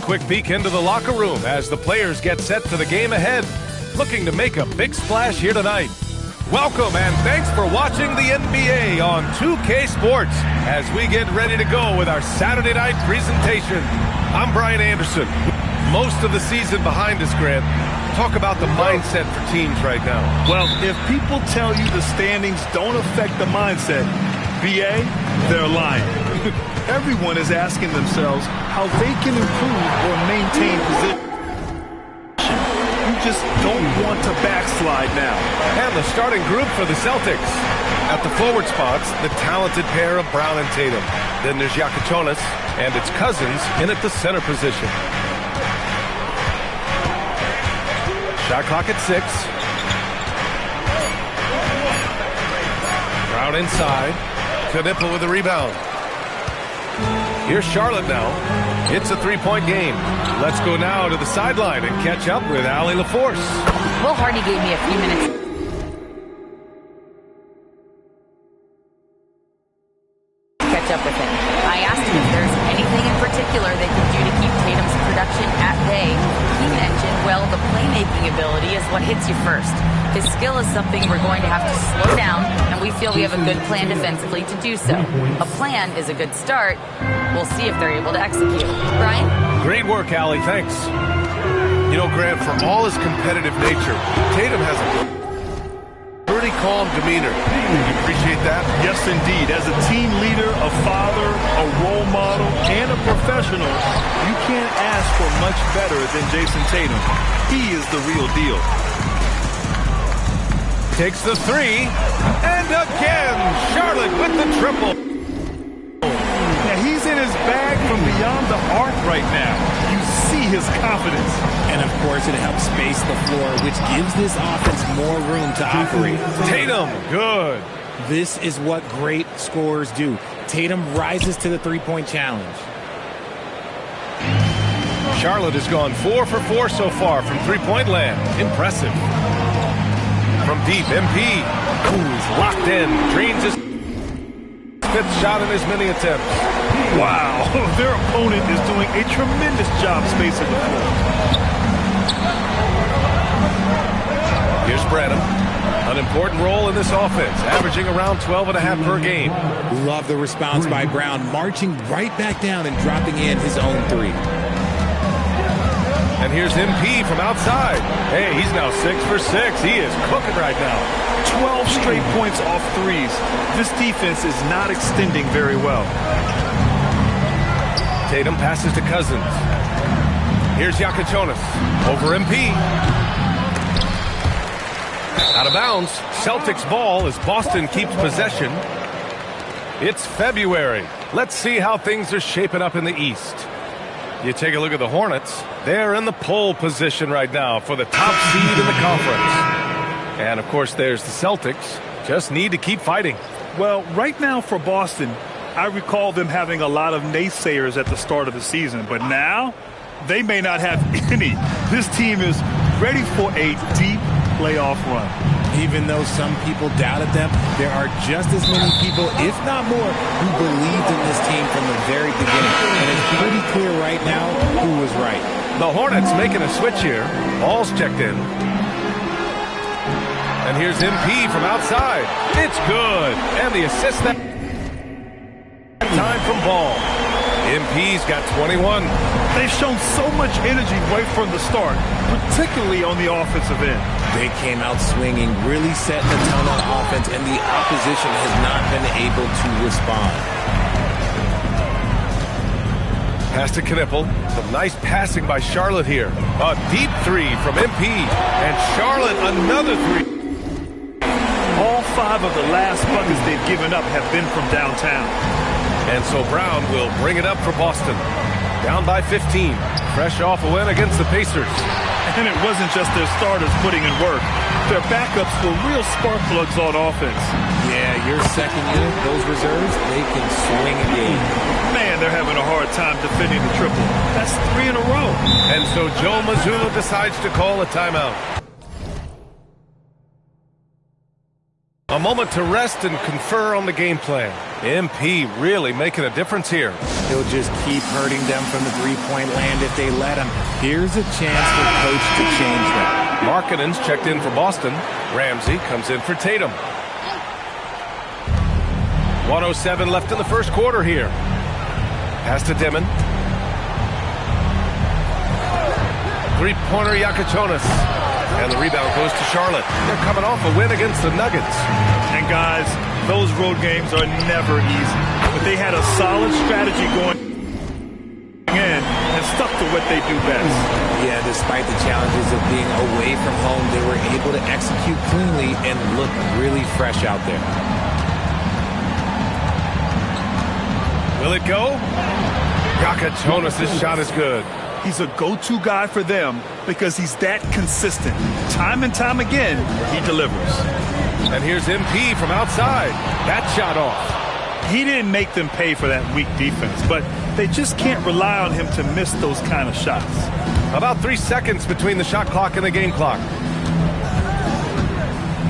quick peek into the locker room as the players get set for the game ahead, looking to make a big splash here tonight. Welcome and thanks for watching the NBA on 2K Sports as we get ready to go with our Saturday night presentation. I'm Brian Anderson. Most of the season behind us, Grant. Talk about the mindset for teams right now. Well, if people tell you the standings don't affect the mindset, BA, they're lying. Everyone is asking themselves how they can improve or maintain position. You just don't want to backslide now. And the starting group for the Celtics. At the forward spots, the talented pair of Brown and Tatum. Then there's Yakatonis and its cousins in at the center position. Shot clock at 6. Brown inside. Knipple with the rebound. Here's Charlotte now. It's a three-point game. Let's go now to the sideline and catch up with Allie LaForce. Will Hardy gave me a few minutes. Catch up with him. I asked him if there's anything in particular they could do to keep Tatum's production at bay. He mentioned, well, the playmaking ability is what hits you first. His skill is something we're going to have to slow down, and we feel we have a good plan defensively to do so. A plan is a good start. We'll see if they're able to execute. Brian? Great work, Allie. Thanks. You know, Grant, for all his competitive nature, Tatum has a pretty calm demeanor. You appreciate that? Yes, indeed. As a team leader, a father, a role model, and a professional, you can't ask for much better than Jason Tatum. He is the real deal. Takes the three, and again, Charlotte with the triple. Now, he's in his bag from beyond the arc right now. You see his confidence. And, of course, it helps space the floor, which gives this offense more room to operate. Tatum, good. This is what great scorers do. Tatum rises to the three-point challenge. Charlotte has gone 4 for 4 so far from three-point land. Impressive. From deep, MP. He's locked in. Drains his fifth shot in as many attempts. Wow. Their opponent is doing a tremendous job spacing the floor. Here's Branham. An important role in this offense, averaging around 12.5 per game. Love the response by Brown, marching right back down and dropping in his own three. And here's MP from outside. Hey, he's now 6 for 6. He is cooking right now. 12 straight points off threes. This defense is not extending very well. Tatum passes to Cousins. Here's Yakatonis. Over MP. Out of bounds. Celtics ball as Boston keeps possession. It's February. Let's see how things are shaping up in the East. You take a look at the Hornets. They're in the pole position right now for the top seed in the conference. And, of course, there's the Celtics. Just need to keep fighting. Well, right now for Boston, I recall them having a lot of naysayers at the start of the season. But now, they may not have any. This team is ready for a deep playoff run. Even though some people doubted them, there are just as many people, if not more, who believed in this team from the very beginning. And it's pretty clear right now who was right. The Hornets making a switch here. Ball's checked in. And here's MP from outside. It's good. And the assist that time from Ball. MP's got 21. They've shown so much energy right from the start, particularly on the offensive end. They came out swinging, really setting the tone on offense, and the opposition has not been able to respond. Pass to Knipple. Some nice passing by Charlotte here. A deep three from MP. And Charlotte another three. All 5 of the last buckets they've given up have been from downtown. And so Brown will bring it up for Boston. Down by 15. Fresh off a win against the Pacers. And it wasn't just their starters putting in work. Their backups were real spark plugs on offense. Yeah, your second unit, those reserves, they can swing a game. Man, they're having a hard time defending the triple. That's 3 in a row. And so Joe Mazzulla decides to call a timeout. A moment to rest and confer on the game plan. MP really making a difference here. He'll just keep hurting them from the three-point land if they let him. Here's a chance for Coach to change that. Markkanen's checked in for Boston. Ramsey comes in for Tatum. 1:07 left in the first quarter here. Pass to Dimon. Three-pointer Yakachonis. And the rebound goes to Charlotte. They're coming off a win against the Nuggets. And guys, those road games are never easy. But they had a solid strategy going in and stuck to what they do best. Yeah, despite the challenges of being away from home, they were able to execute cleanly and look really fresh out there. Will it go? Yakachonis' shot is good. He's a go-to guy for them because he's that consistent. Time and time again, he delivers. And here's MP from outside. That shot off. He didn't make them pay for that weak defense, but they just can't rely on him to miss those kind of shots. About 3 seconds between the shot clock and the game clock.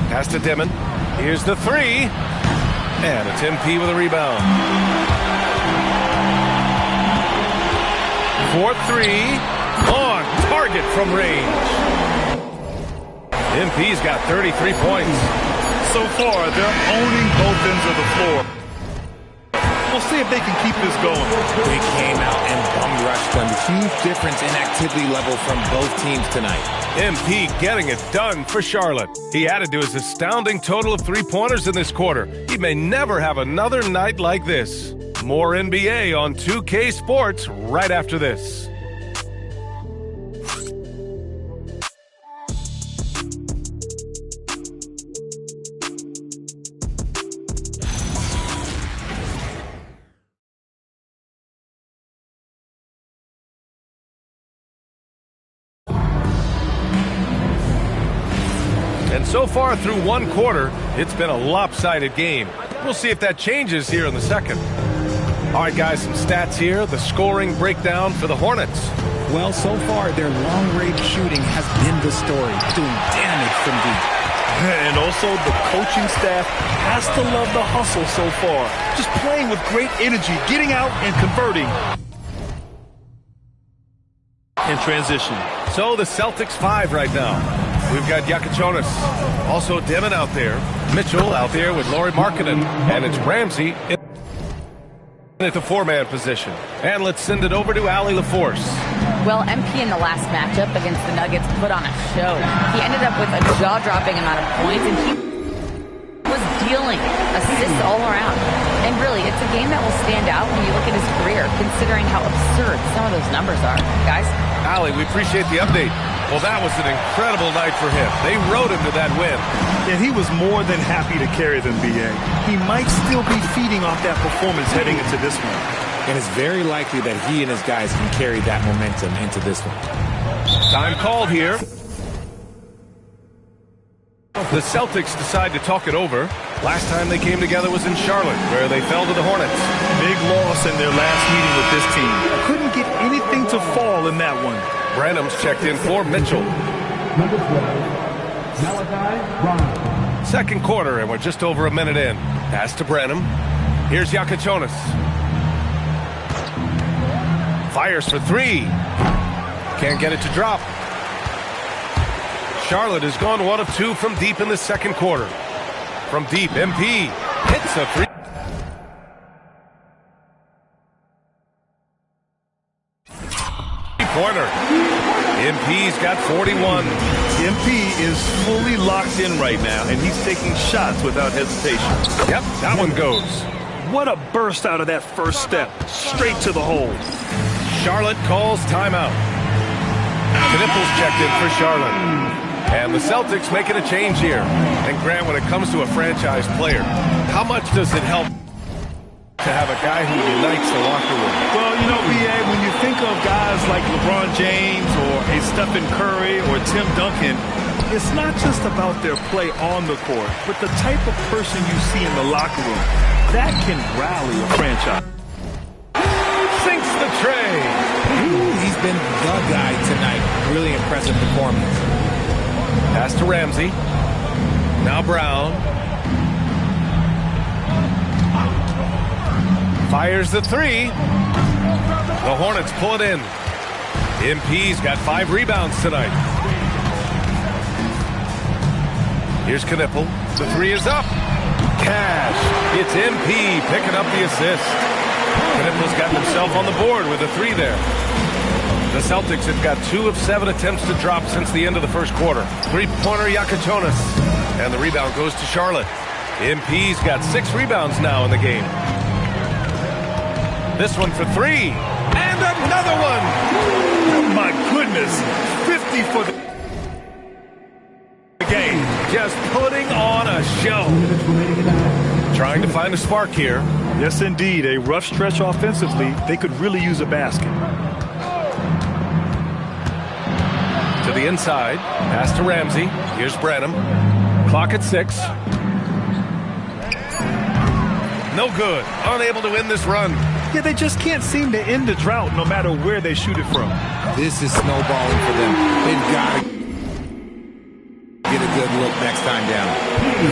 Pass to Dimon. Here's the three. And it's MP with a rebound. 4-3, on target from range. MP's got 33 points. So far, they're owning both ends of the floor. We'll see if they can keep this going. They came out and bum rushed them. Huge difference in activity level from both teams tonight. MP getting it done for Charlotte. He added to his astounding total of three-pointers in this quarter. He may never have another night like this. More NBA on 2K Sports right after this. And so far through one quarter, it's been a lopsided game. We'll see if that changes here in the second. All right, guys, some stats here. The scoring breakdown for the Hornets. Well, so far, their long-range shooting has been the story, doing damage from deep. And also, the coaching staff has to love the hustle so far. Just playing with great energy, getting out and converting. In transition. So the Celtics 5 right now. We've got Yakachonis. Also Dimon out there. Mitchell out there with Lauri Markkanen. And it's Ramsey at the four-man position. And let's send it over to Allie LaForce. Well, MP in the last matchup against the Nuggets put on a show. He ended up with a jaw-dropping amount of points, and he was dealing assists all around. And really, it's a game that will stand out when you look at his career, considering how absurd some of those numbers are. Guys? Allie, we appreciate the update. Well, that was an incredible night for him. They rode him to that win. And he was more than happy to carry them, B.A. He might still be feeding off that performance heading into this one. And it's very likely that he and his guys can carry that momentum into this one. Time called here. The Celtics decide to talk it over. Last time they came together was in Charlotte, where they fell to the Hornets. Big loss in their last meeting with this team. Couldn't get anything to fall in that one. Branham's checked in for Mitchell. Second quarter, and we're just over a minute in. Pass to Branham. Here's Yakachonis. Fires for three. Can't get it to drop. Charlotte has gone 1 of 2 from deep in the second quarter. From deep, MP hits a three. Pointer. MP's got 41. MP is fully locked in right now, and he's taking shots without hesitation. Yep, that one goes. What a burst out of that first step. Straight to the hole. Charlotte calls timeout. Knipples checked in for Charlotte. And the Celtics making a change here. And Grant, when it comes to a franchise player, how much does it help to have a guy who unites the locker room? Well, you know, B.A., when you think of guys like LeBron James or a Stephen Curry or Tim Duncan, it's not just about their play on the court, but the type of person you see in the locker room. That can rally a franchise. Sinks the tray. He's been the guy tonight. Really impressive performance. Pass to Ramsey. Now Brown. Fires the three. The Hornets pull it in. MP's got 5 rebounds tonight. Here's Knipple. The three is up. Cash. It's MP picking up the assist. Knipple's gotten himself on the board with a 3 there. The Celtics have got 2 of 7 attempts to drop since the end of the first quarter. 3-pointer Yakatonis. And the rebound goes to Charlotte. MP's got 6 rebounds now in the game. This one for 3. And another one! Oh my goodness. 50 for the game. Just putting on a show. Trying to find a spark here. Yes, indeed. A rough stretch offensively. They could really use a basket. To the inside. Pass to Ramsey. Here's Branham. Clock at 6. No good. Unable to win this run. Yeah, they just can't seem to end the drought no matter where they shoot it from. This is snowballing for them. They've got to get a good look next time down.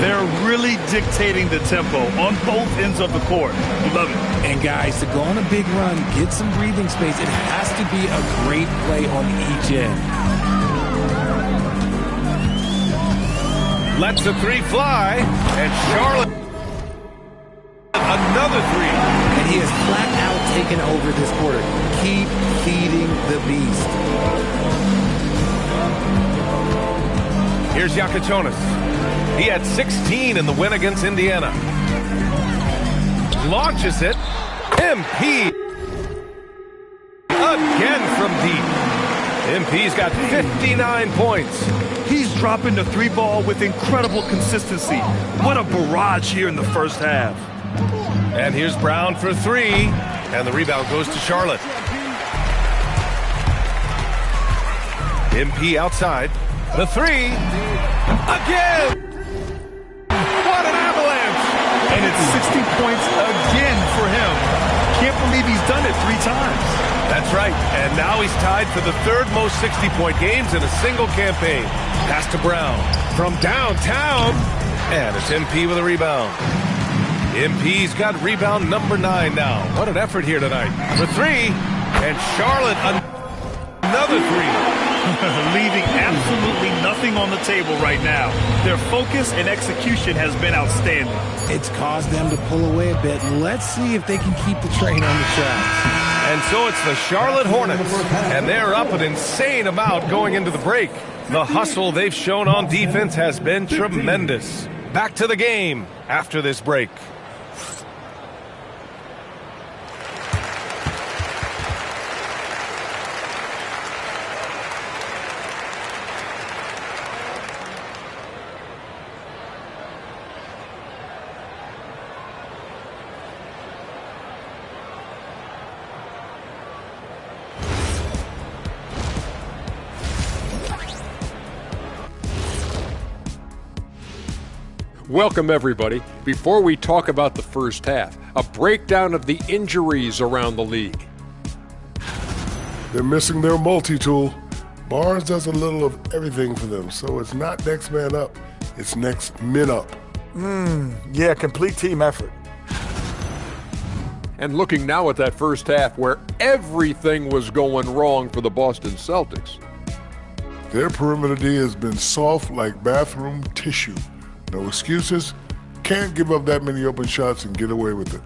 They're really dictating the tempo on both ends of the court. Love it. And guys, to go on a big run, get some breathing space, it has to be a great play on each end. Lets the 3 fly. And Charlotte another 3. And he has flat out taken over this quarter. Keep feeding the beast. Here's Yakatonis. He had 16 in the win against Indiana. Launches it. MP. Again from deep. MP's got 59 points. He's dropping the 3 ball with incredible consistency. What a barrage here in the first half. And here's Brown for 3. And the rebound goes to Charlotte. MP outside. The 3. Again! What an avalanche! And it's 60 points again for him. Can't believe he's done it 3 times. That's right. And now he's tied for the 3rd most 60-point games in a single campaign. Pass to Brown from downtown. And it's MP with a rebound. MP's got rebound number 9 now. What an effort here tonight. For 3. And Charlotte another 3. Leaving absolutely nothing on the table right now. Their focus and execution has been outstanding. It's caused them to pull away a bit. Let's see if they can keep the train on the tracks. And so it's the Charlotte Hornets, and they're up an insane amount going into the break. The hustle they've shown on defense has been tremendous. Back to the game after this break. Welcome, everybody. Before we talk about the first half, a breakdown of the injuries around the league. They're missing their multi-tool. Barnes does a little of everything for them, so it's not next man up, it's next men up. Yeah, complete team effort. And looking now at that first half where everything was going wrong for the Boston Celtics. Their perimeter D has been soft like bathroom tissue. No excuses, can't give up that many open shots and get away with it.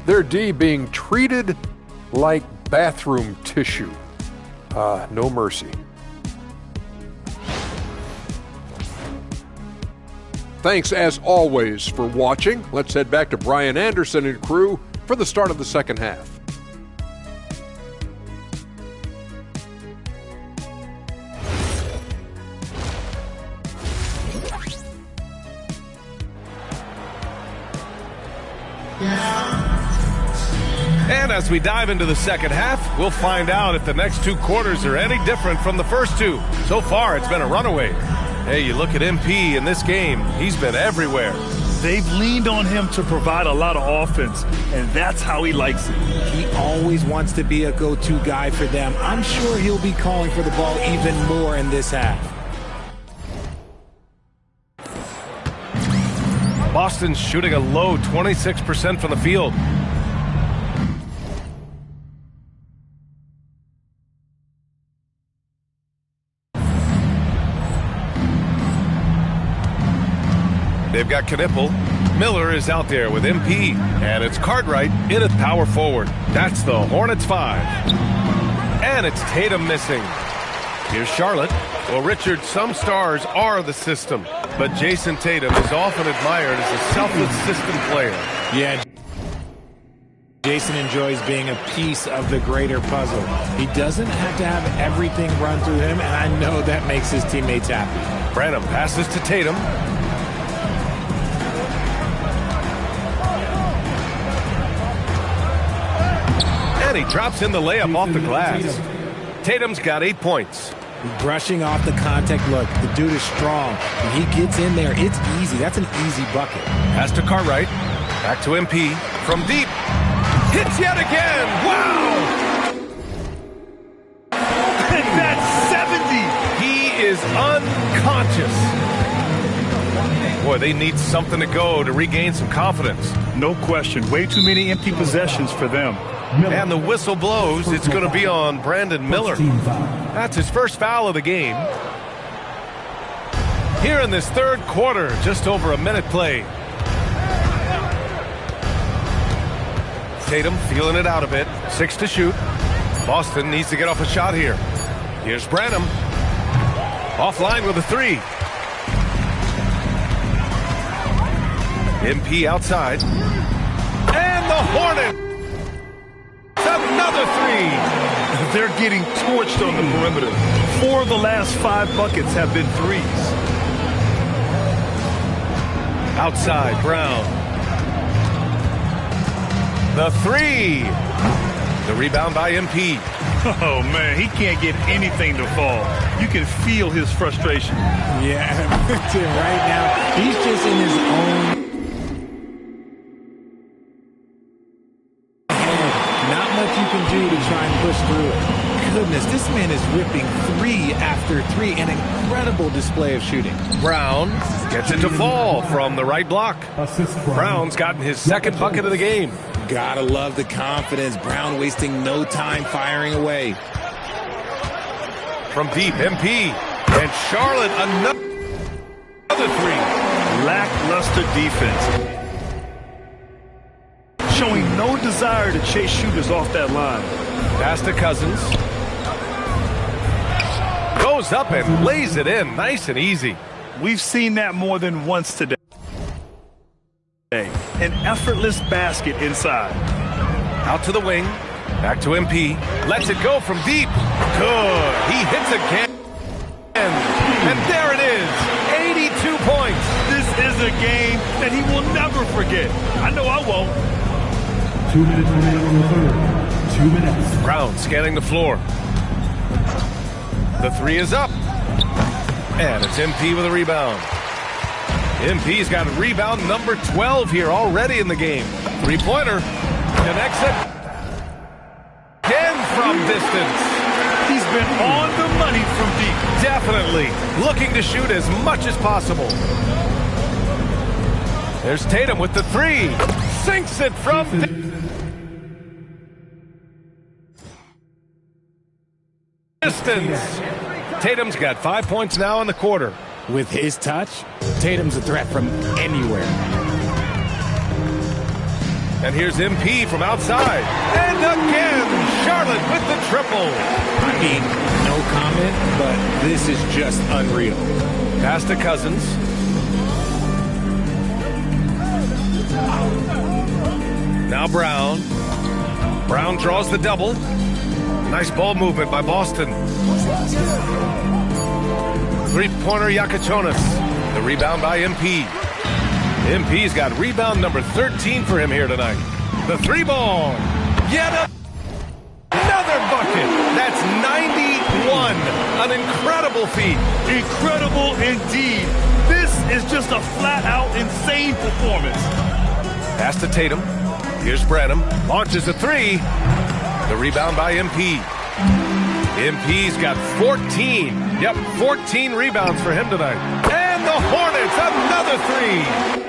Their D being treated like bathroom tissue. No mercy. Thanks as always for watching. Let's head back to Brian Anderson and crew for the start of the second half. And as we dive into the second half, we'll find out if the next 2 quarters are any different from the first 2. So far, it's been a runaway. Hey, you look at MP in this game, he's been everywhere. They've leaned on him to provide a lot of offense, and that's how he likes it. He always wants to be a go-to guy for them. I'm sure he'll be calling for the ball even more in this half. Boston's shooting a low 26% from the field. They've got Knippel. Miller is out there with MP. And it's Cartwright in at power forward. That's the Hornets 5. And it's Tatum missing. Here's Charlotte. Well, Richard, some stars are the system, but Jason Tatum is often admired as a selfless system player. Yeah, Jason enjoys being a piece of the greater puzzle. He doesn't have to have everything run through him, and I know that makes his teammates happy. Branham passes to Tatum. And he drops in the layup off the glass. Tatum's got 8 points. Brushing off the contact. Look, the dude is strong. When he gets in there, it's easy. That's an easy bucket. Pass to Cartwright. Back to MP. From deep. Hits yet again. Wow! And that's 70. He is unconscious. Boy, they need something to go to regain some confidence. No question. Way too many empty possessions for them. And the whistle blows. It's going to be on Brandon Miller. That's his first foul of the game. Here in this third quarter, just over a minute played. Tatum feeling it out a bit. 6 to shoot. Boston needs to get off a shot here. Here's Branham. Offline with a 3. MP outside. And the Hornets. Another 3. They're getting torched on the perimeter. 4 of the last 5 buckets have been threes. Outside, Brown. The 3. The rebound by MP. Oh, man, he can't get anything to fall. You can feel his frustration. Yeah, right now, he's just in his own. Not much you can do to try and push through it. Goodness, this man is ripping 3 after 3. An incredible display of shooting. Brown gets it to fall from the right block. Brown's gotten his second bucket of the game. Gotta love the confidence. Brown wasting no time firing away. From deep, MP. And Charlotte, another 3. Lackluster defense. Showing no desire to chase shooters off that line. Pass to Cousins. Goes up and lays it in. Nice and easy. We've seen that more than once today. An effortless basket inside. Out to the wing. Back to MP. Lets it go from deep. Good. He hits again. And there it is. 82 points. This is a game that he will never forget. I know I won't. 2 minutes remaining on the third. 2 minutes. Brown scanning the floor. The 3 is up. And it's MP with a rebound. MP's got rebound number 12 here already in the game. 3-pointer. Connects it. Again from distance. He's been on the money from deep. Definitely. Looking to shoot as much as possible. There's Tatum with the 3. Sinks it from distance. Tatum's got 5 points now in the quarter. With his touch, Tatum's a threat from anywhere. And here's MP from outside. And again, Charlotte with the triple. I mean, no comment, but this is just unreal. Pass to Cousins. Now Brown. Brown draws the double. Nice ball movement by Boston. 3-pointer Yakachonis. The rebound by MP. MP's got rebound number 13 for him here tonight. The 3-ball. Yet another bucket. That's 91. An incredible feat. Incredible indeed. This is just a flat-out insane performance. Pass to Tatum. Here's Branham. Launches a 3. The rebound by MP. MP's got 14. Yep, 14 rebounds for him tonight. And the Hornets, another 3.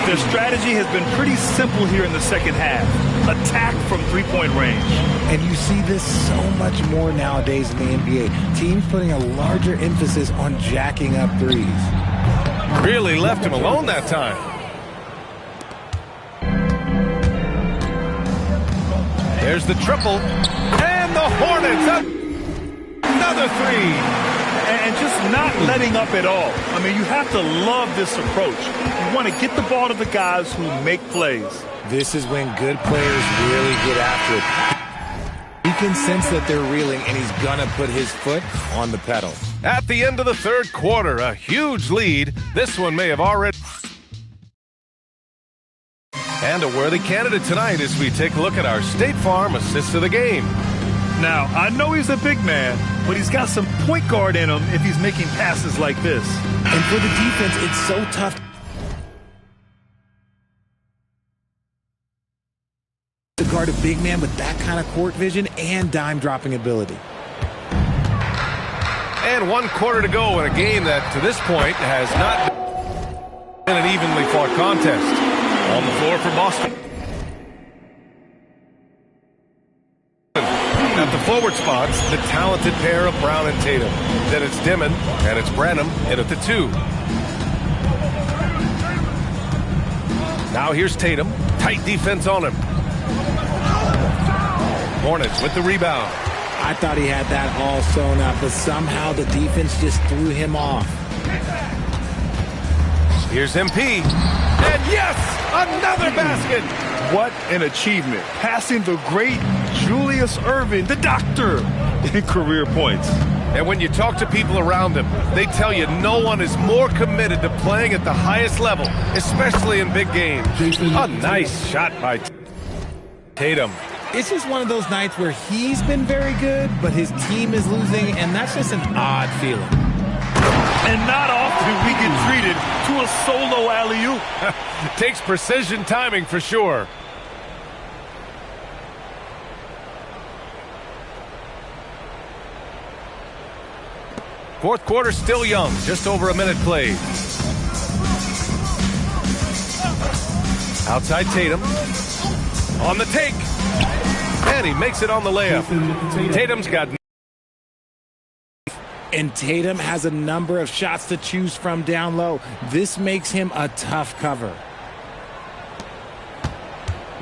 Their strategy has been pretty simple here in the second half. Attack from three-point range. And you see this so much more nowadays in the NBA. Teams putting a larger emphasis on jacking up threes. Really left him alone that time. There's the triple. And the Hornets up. Another three. And just not letting up at all. I mean, you have to love this approach. You want to get the ball to the guys who make plays. This is when good players really get after it. He can sense that they're reeling, and he's going to put his foot on the pedal. At the end of the third quarter, a huge lead. This one may have already... And a worthy candidate tonight as we take a look at our State Farm assist of the game. Now, I know he's a big man, but he's got some point guard in him if he's making passes like this. And for the defense, it's so tough to guard a big man with that kind of court vision and dime-dropping ability. And 1 quarter to go in a game that, to this point, has not been an evenly fought contest. On the floor for Boston. At the forward spots, the talented pair of Brown and Tatum. Then it's Dimon, and it's Branham in at the 2. Now here's Tatum. Tight defense on him. Hornets with the rebound. I thought he had that all sewn up, but somehow the defense just threw him off. Here's MP. And yes, another basket. What an achievement. Passing the great Julius Erving, the doctor, in career points. And when you talk to people around him, they tell you no one is more committed to playing at the highest level, especially in big games. A nice shot by Tatum. It's just one of those nights where he's been very good, but his team is losing, and that's just an odd feeling. And not often we get treated to a solo alley-oop. Takes precision timing for sure. Fourth quarter still young, just over a minute played. Outside Tatum. On the take. And he makes it on the layup. Tatum's got... And Tatum has a number of shots to choose from down low. This makes him a tough cover.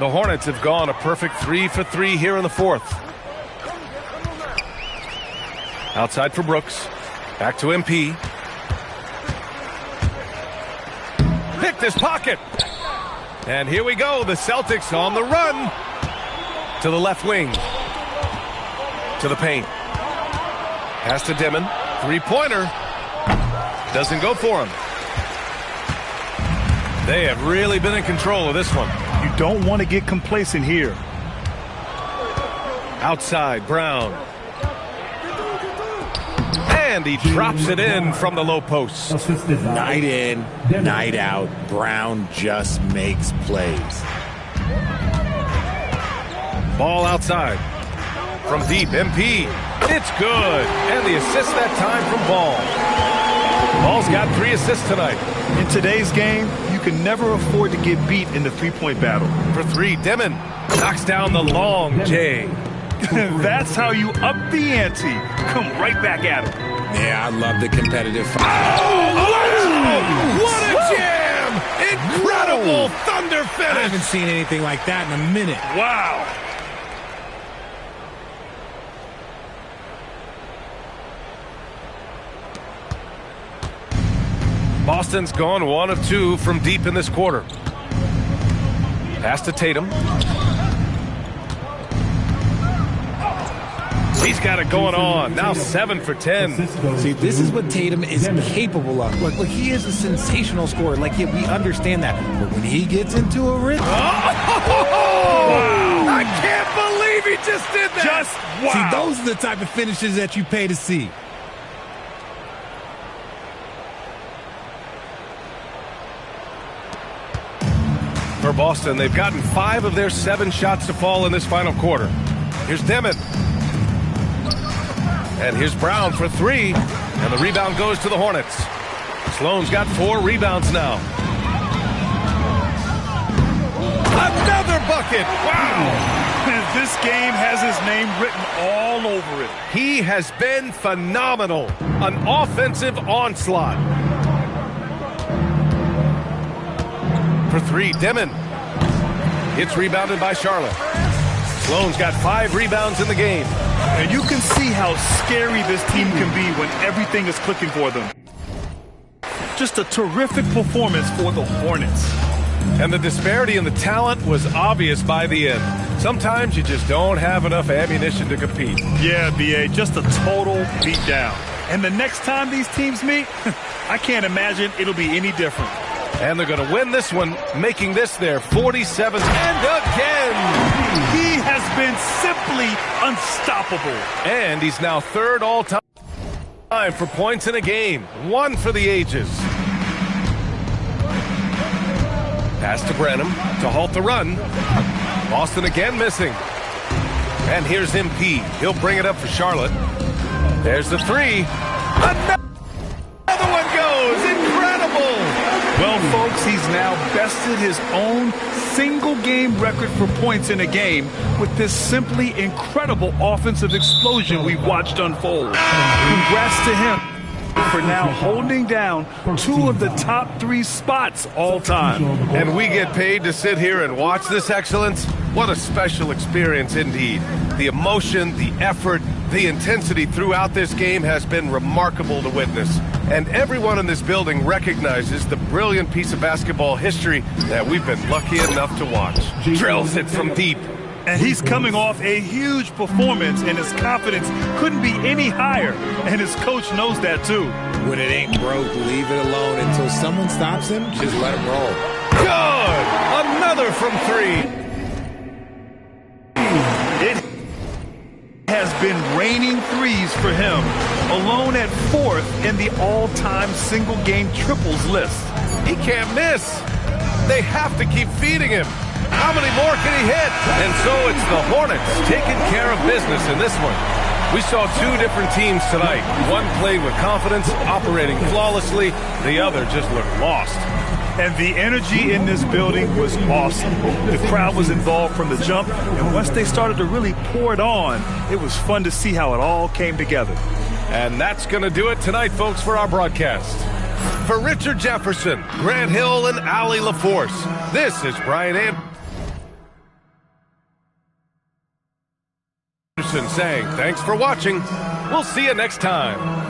The Hornets have gone a perfect 3 for 3 here in the fourth. Outside for Brooks. Back to MP. Picked his pocket. And here we go. The Celtics on the run. To the left wing. To the paint. Pass to Dimon. Three-pointer. Doesn't go for him. They have really been in control of this one. You don't want to get complacent here. Outside, Brown. And he drops it in from the low post. Night in, night out, Brown just makes plays. Ball outside. From deep, MP. It's good. And the assist that time from Ball. Ball's got 3 assists tonight. In today's game, you can never afford to get beat in the three-point battle. For 3, Dimon knocks down the long J. That's how you up the ante. Come right back at him. Yeah, I love the competitive fight. Oh, what a jam! Incredible thunder I finish. haven't seen anything like that in a minute. Wow. Boston's gone 1 of 2 from deep in this quarter. Pass to Tatum. He's got it going on. Now 7 for 10. See, this is what Tatum is capable of. Look, he is a sensational scorer. Like, yeah, we understand that. But when he gets into a rhythm... Oh! I can't believe he just did that. Just wow. See, those are the type of finishes that you pay to see. For Boston, they've gotten 5 of their 7 shots to fall in this final quarter. Here's Dimon. And here's Brown for 3. And the rebound goes to the Hornets. Sloan's got 4 rebounds now. bucket. Wow! And this game has his name written all over it. He has been phenomenal. An offensive onslaught. For three, Demon. It's rebounded by Charlotte. Sloan's got 5 rebounds in the game. And you can see how scary this team can be when everything is clicking for them. Just a terrific performance for the Hornets. And the disparity in the talent was obvious by the end. Sometimes you just don't have enough ammunition to compete. Yeah, BA, just a total beatdown. And the next time these teams meet, I can't imagine it'll be any different. And they're going to win this one, making this their 47th. And again! He has been simply unstoppable. And he's now 3rd all-time for points in a game. 1 for the ages. Pass to Brenham to halt the run. Boston again missing. And here's MP. He'll bring it up for Charlotte. There's the 3. Another one goes. Incredible. Well, folks, he's now bested his own single-game record for points in a game with this simply incredible offensive explosion we watched unfold. Congrats to him for now holding down 2 of the top 3 spots all time. And we get paid to sit here and watch this excellence? What a special experience indeed. The emotion, the effort, the intensity throughout this game has been remarkable to witness. And everyone in this building recognizes the brilliant piece of basketball history that we've been lucky enough to watch. Drills it from deep. And he's coming off a huge performance, and his confidence couldn't be any higher. And his coach knows that, too. When it ain't broke, leave it alone. Until someone stops him, just let him roll. Good! Another from 3. It has been raining threes for him, alone at 4th in the all-time single-game triples list. He can't miss. They have to keep feeding him. How many more can he hit? And so it's the Hornets taking care of business in this one. We saw 2 different teams tonight. One played with confidence, operating flawlessly. The other just looked lost. And the energy in this building was awesome. The crowd was involved from the jump, and once they started to really pour it on, it was fun to see how it all came together. And that's going to do it tonight, folks, for our broadcast. For Richard Jefferson, Grant Hill, and Allie LaForce, this is Brian Anderson saying thanks for watching. We'll see you next time.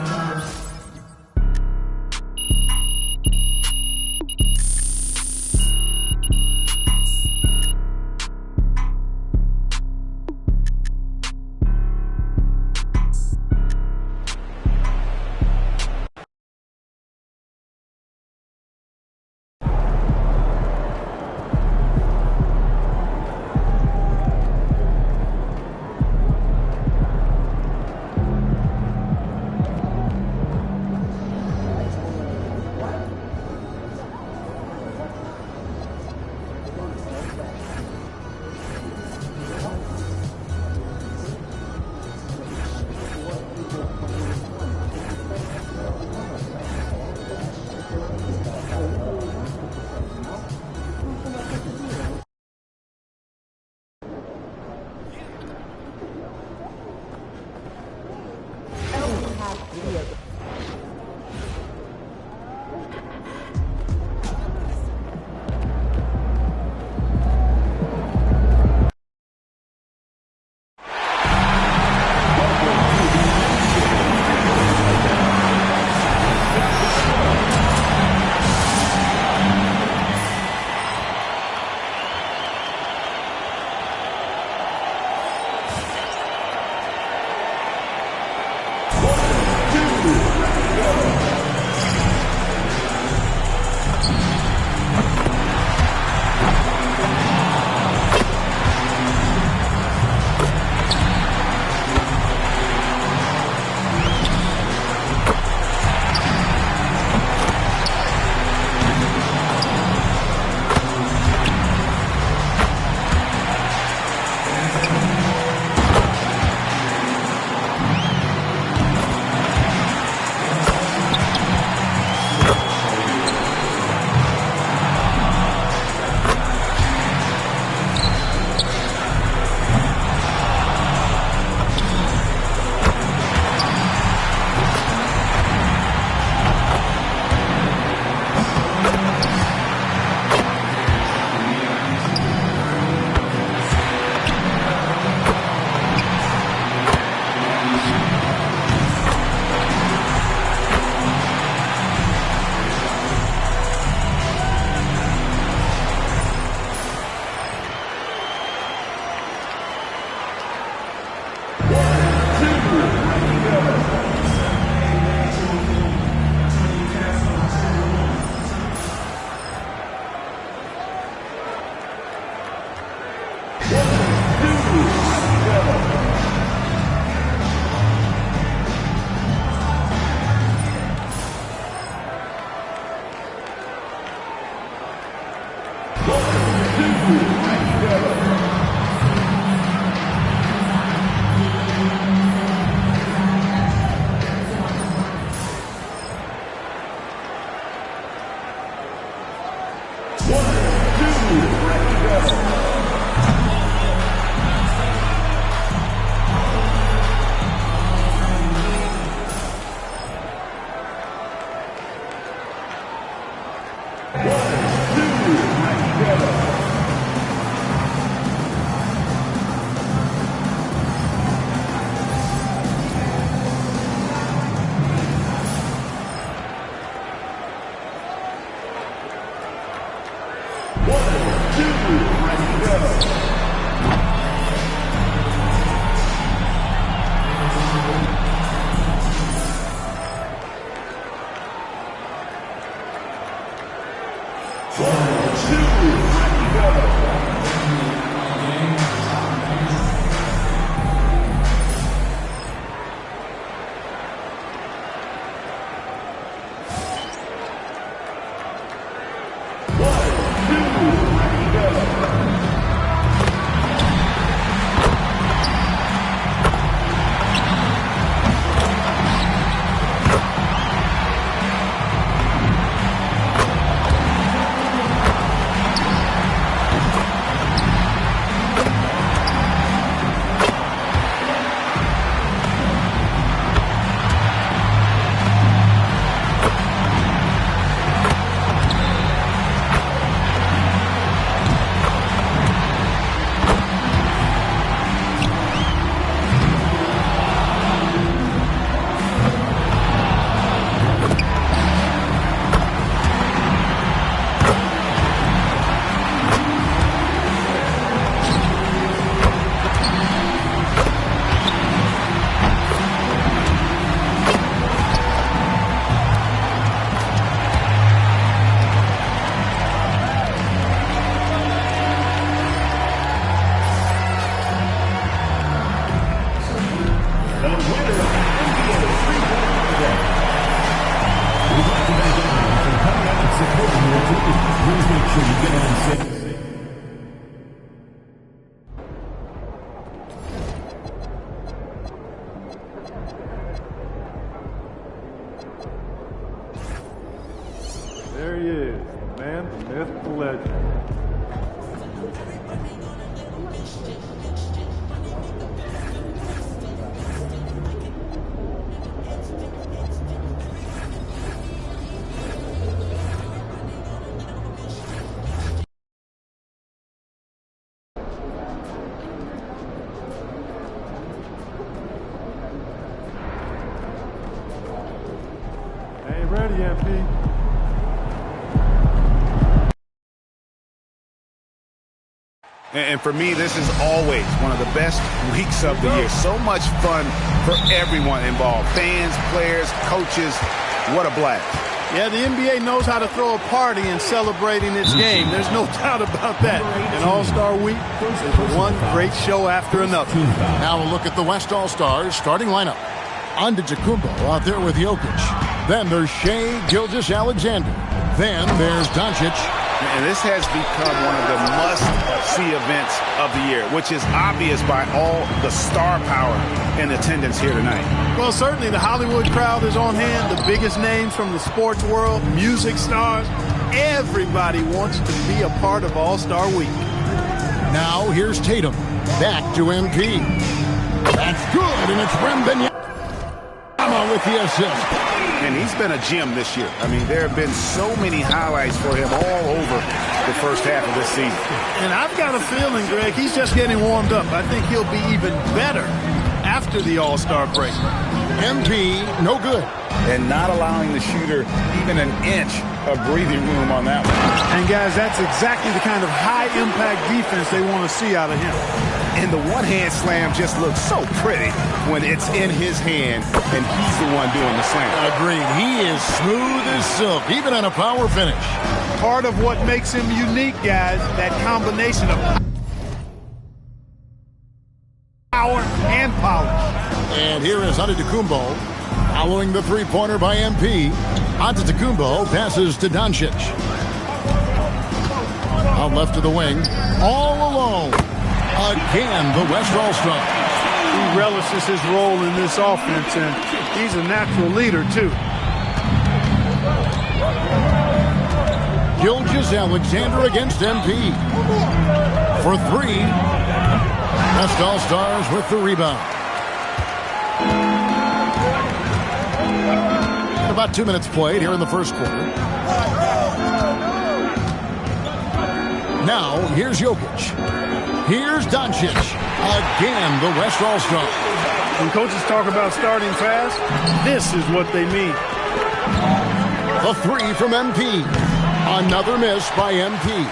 ready, MP. And for me, this is always one of the best weeks of the year. So much fun for everyone involved. Fans, players, coaches. What a blast. Yeah, the NBA knows how to throw a party in celebrating its game. There's no doubt about that. And All-Star Week is one great show after another. Now a look at the West All-Stars starting lineup. Antetokounmpo out there with Jokic. Then there's Shai Gilgeous-Alexander. Then there's Doncic. And this has become one of the must-see events of the year, which is obvious by all the star power in attendance here tonight. Well, certainly the Hollywood crowd is on hand. The biggest names from the sports world, music stars. Everybody wants to be a part of All-Star Week. Now here's Tatum. Back to MP. That's good, and it's Wembanyama with the assist. And he's been a gem this year. I mean, there have been so many highlights for him all over the first half of this season. And I've got a feeling, Greg, he's just getting warmed up. I think he'll be even better after the All-Star break. MP, no good. And not allowing the shooter even an inch of breathing room on that one. And, guys, that's exactly the kind of high-impact defense they want to see out of him. And the one-hand slam just looks so pretty when it's in his hand and he's the one doing the slam. Agreed. He is smooth as silk, even on a power finish. Part of what makes him unique, guys, that combination of power and polish. And here is Antetokounmpo following the three-pointer by MP. Antetokounmpo passes to Doncic. Out left to the wing, all alone. Again, the West All-Star. He relishes his role in this offense, and he's a natural leader, too. Gilgeous-Alexander against MP. For three. West All-Stars with the rebound. About 2 minutes played here in the first quarter. Now, here's Jokic. Here's Doncic. Again, the West All-Star. When coaches talk about starting fast, this is what they mean. The three from MP. Another miss by MP.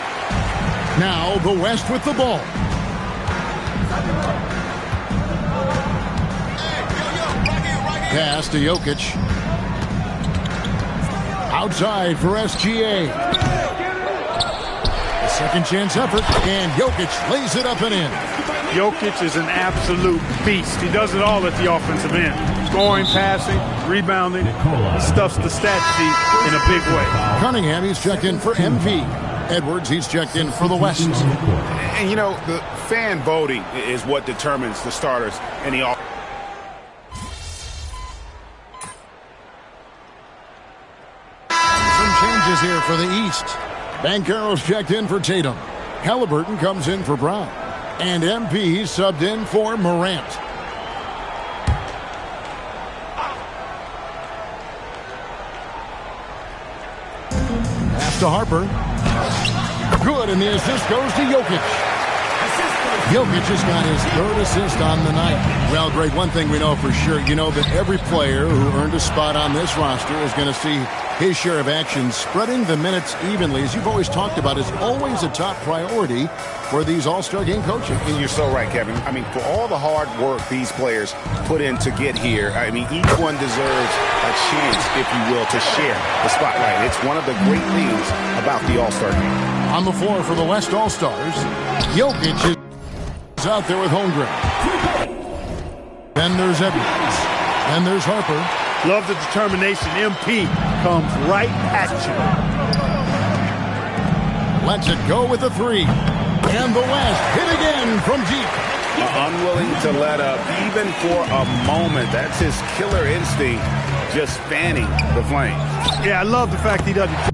Now, the West with the ball. Pass to Jokic. Outside for SGA. Second chance effort, and Jokic lays it up and in. Jokic is an absolute beast. He does it all at the offensive end. Scoring, passing, rebounding. He stuffs the stat sheet in a big way. Cunningham, he's checked in for MP. Edwards, he's checked in for the West. And, you know, the fan voting is what determines the starters in the offense. Some changes here for the East. Banchero's checked in for Tatum. Halliburton comes in for Brown. And MP subbed in for Morant. Pass to Harper. Good, and the assist goes to Jokic. Jokic has got his third assist on the night. Well, Greg, one thing we know for sure, you know that every player who earned a spot on this roster is going to see his share of action. Spreading the minutes evenly, as you've always talked about, is always a top priority for these All-Star game coaches. And you're so right, Kevin. I mean, for all the hard work these players put in to get here, I mean, each one deserves a chance, if you will, to share the spotlight. It's one of the great things about the All-Star game. On the floor for the West All-Stars, Jokic is out there with Holmgren. Then there's Edwards. And there's Harper. Love the determination. MP comes right at you. Lets it go with the three. And the West hit again from deep. Unwilling to let up even for a moment. That's his killer instinct, just fanning the flames. Yeah, I love the fact he doesn't